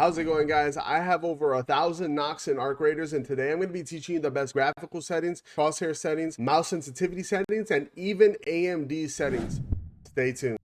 How's it going, guys? I have over 1,000 knocks and arc raiders, and today I'm going to be teaching you the best graphical settings, crosshair settings, mouse sensitivity settings, and even AMD settings. Stay tuned.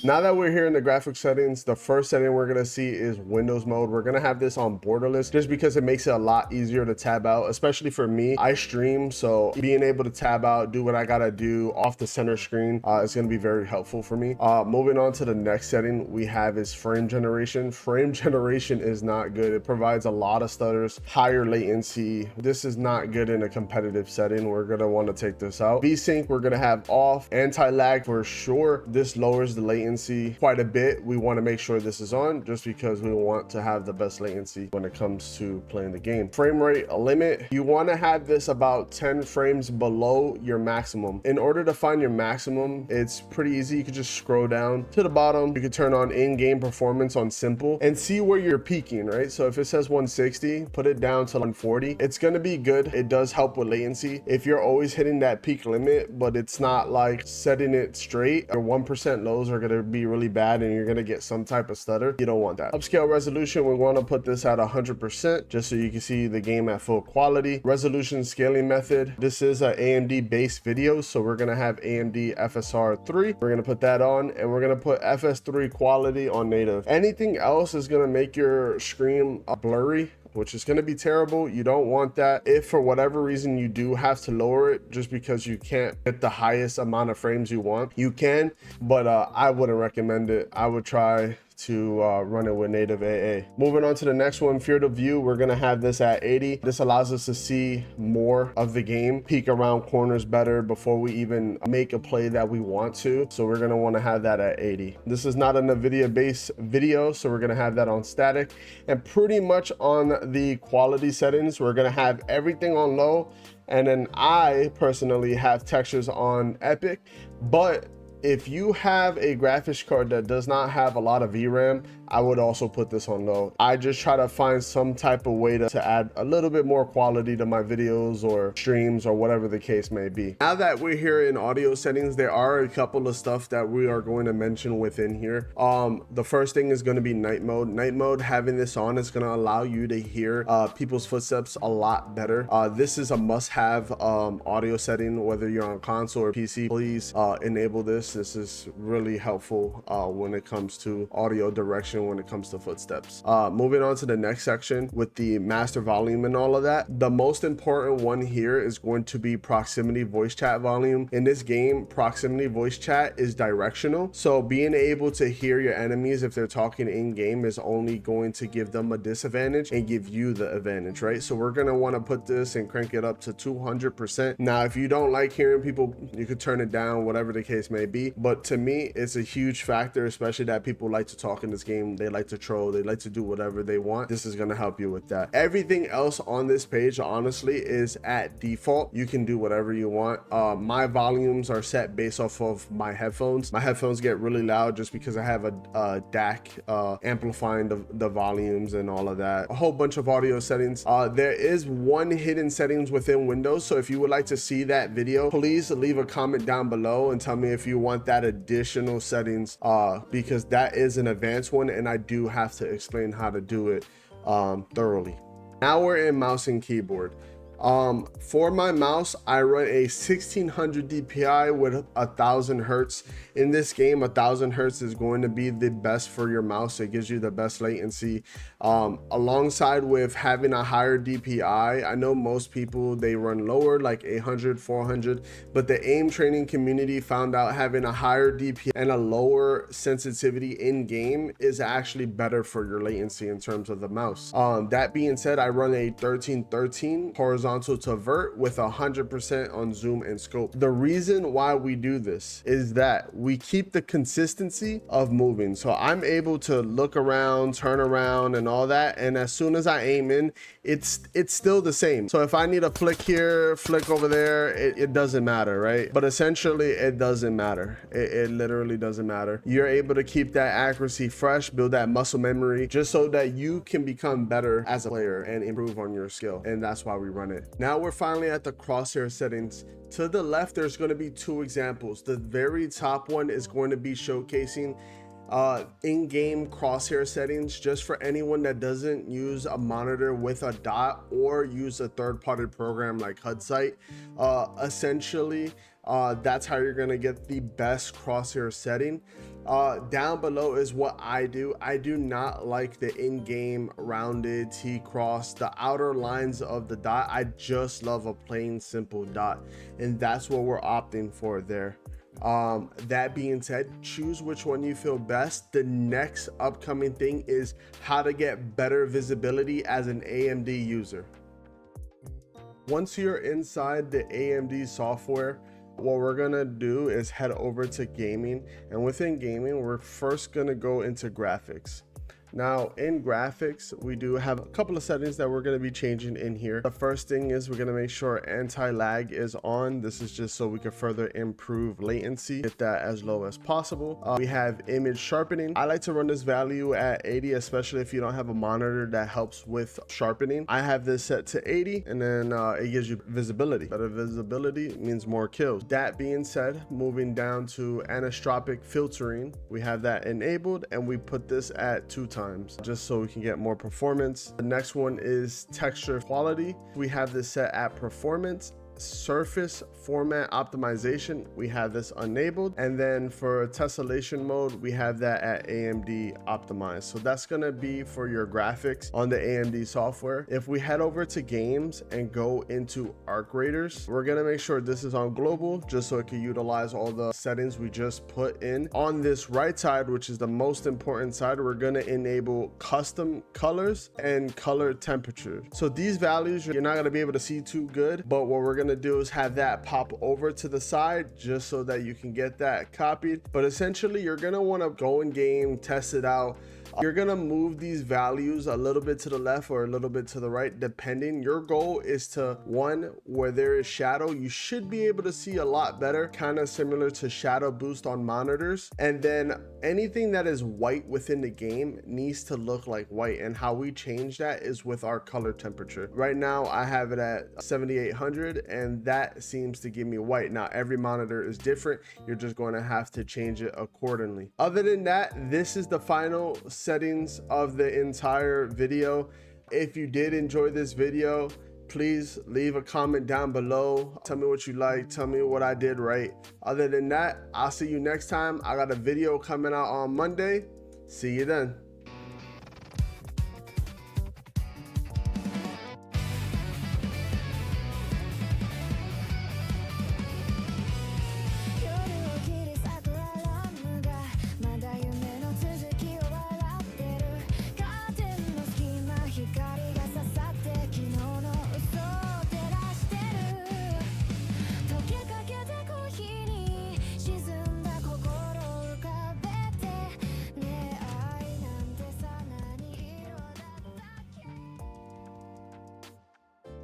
Now that we're here in the graphic settings, the first setting we're going to see is Windows mode. We're going to have this on borderless just because it makes it a lot easier to tab out, especially for me. I stream, so being able to tab out, do what I got to do off the center screen is going to be very helpful for me. Moving on to the next setting we have is frame generation. Frame generation is not good. It provides a lot of stutters, higher latency. This is not good in a competitive setting. We're going to want to take this out. VSync we're going to have off. Anti-lag for sure. This lowers the latency quite a bit. We want to make sure this is on just because we want to have the best latency when it comes to playing the game. Frame rate limit, you want to have this about 10 frames below your maximum. In order to find your maximum, it's pretty easy. You could just scroll down to the bottom. You could turn on in-game performance on simple and see where you're peaking, right? So if it says 160, put it down to 140. It's going to be good. It does help with latency. If you're always hitting that peak limit, but it's not like setting it straight, your 1% lows are going to be really bad and you're going to get some type of stutter. You don't want that. Upscale resolution, we want to put this at 100% just so you can see the game at full quality. Resolution scaling method, this is an AMD based video, so we're going to have AMD FSR 3. We're going to put that on, and we're going to put FS3 quality on native. Anything else is going to make your screen blurry, which is going to be terrible. You don't want that. If for whatever reason you do have to lower it just because you can't get the highest amount of frames you want, you can, but I wouldn't recommend it. I would try to run it with native AA. Moving on to the next one, field of view, we're gonna have this at 80. This allows us to see more of the game, peek around corners better before we even make a play that we want to. So we're gonna wanna have that at 80. This is not a NVIDIA based video, so we're gonna have that on static. And pretty much on the quality settings, we're gonna have everything on low. And then I personally have textures on epic, but if you have a graphics card that does not have a lot of VRAM, I would also put this on low. I just try to find some type of way to add a little bit more quality to my videos or streams or whatever the case may be. Now that we're here in audio settings, there are a couple of stuff that we are going to mention within here. The first thing is going to be night mode. Night mode, having this on is going to allow you to hear people's footsteps a lot better. This is a must-have audio setting, whether you're on console or PC. Please enable this. This is really helpful when it comes to audio direction, when it comes to footsteps. Moving on to the next section with the master volume and all of that. The most important one here is going to be proximity voice chat volume. In this game, proximity voice chat is directional. So being able to hear your enemies if they're talking in game is only going to give them a disadvantage and give you the advantage, right? So we're going to want to put this and crank it up to 200%. Now, if you don't like hearing people, you could turn it down, whatever the case may be. But to me, it's a huge factor, especially that people like to talk in this game. They like to troll, they like to do whatever they want. This is going to help you with that. Everything else on this page, honestly, is at default. You can do whatever you want. My volumes are set based off of my headphones. My headphones get really loud just because I have a DAC amplifying the volumes and all of that. A whole bunch of audio settings. There is one hidden settings within Windows, so if you would like to see that video, please leave a comment down below and tell me if you want that additional settings, because that is an advanced one and I do have to explain how to do it thoroughly. Now we're in mouse and keyboard. For my mouse, I run a 1600 DPI with 1000 Hertz. In this game, 1000 Hertz is going to be the best for your mouse. It gives you the best latency. Alongside with having a higher DPI, I know most people, they run lower, like 800, 400, but the aim training community found out having a higher DPI and a lower sensitivity in game is actually better for your latency in terms of the mouse. That being said, I run a 1313 horizontal to vert with 100% on zoom and scope. The reason why we do this is that we keep the consistency of moving. So I'm able to look around, turn around and all that, and as soon as I aim in, it's still the same. So if I need a flick here, flick over there, it doesn't matter, right? But essentially it doesn't matter. It literally doesn't matter. You're able to keep that accuracy fresh, build that muscle memory, just so that you can become better as a player and improve on your skill. And that's why we run it. Now we're finally at the crosshair settings. To the left, there's going to be two examples. The very top one is going to be showcasing in-game crosshair settings, just for anyone that doesn't use a monitor with a dot or use a third-party program like HUD. Essentially, that's how you're gonna get the best crosshair setting. Down below is what I do. I do not like the in-game rounded T-cross, the outer lines of the dot. I just love a plain simple dot, and that's what we're opting for there. That being said, choose which one you feel best. The next upcoming thing is how to get better visibility as an AMD user. Once you're inside the AMD software, what we're gonna do is head over to gaming, and within gaming, we're first gonna go into graphics. Now in graphics, we do have a couple of settings that we're going to be changing in here. The first thing is we're going to make sure anti-lag is on. This is just so we can further improve latency, get that as low as possible. We have image sharpening. I like to run this value at 80, especially if you don't have a monitor that helps with sharpening. I have this set to 80, and then it gives you visibility. Better visibility means more kills. That being said, moving down to anisotropic filtering, we have that enabled, and we put this at 2 times just so we can get more performance. The next one is texture quality. We have this set at performance. Surface format optimization, we have this enabled, and then for tessellation mode, we have that at AMD optimized. So that's going to be for your graphics on the AMD software. If we head over to games and go into arc raiders, we're going to make sure this is on global just so it can utilize all the settings we just put in. On this right side, which is the most important side, we're going to enable custom colors and color temperature. So these values you're not going to be able to see too good, but what we're going to do is have that pop over to the side just so that you can get that copied. But essentially, you're going to want to go in game, test it out. You're going to move these values a little bit to the left or a little bit to the right, depending. Your goal is to, one, where there is shadow, you should be able to see a lot better, kind of similar to shadow boost on monitors. And then anything that is white within the game needs to look like white. And how we change that is with our color temperature. Right now, I have it at 7800, and that seems to give me white. Now, every monitor is different. You're just going to have to change it accordingly. Other than that, this is the final settings of the entire video. If you did enjoy this video, please leave a comment down below. Tell me what you like. Tell me what I did right. Other than that, I'll see you next time. I got a video coming out on Monday. See you then.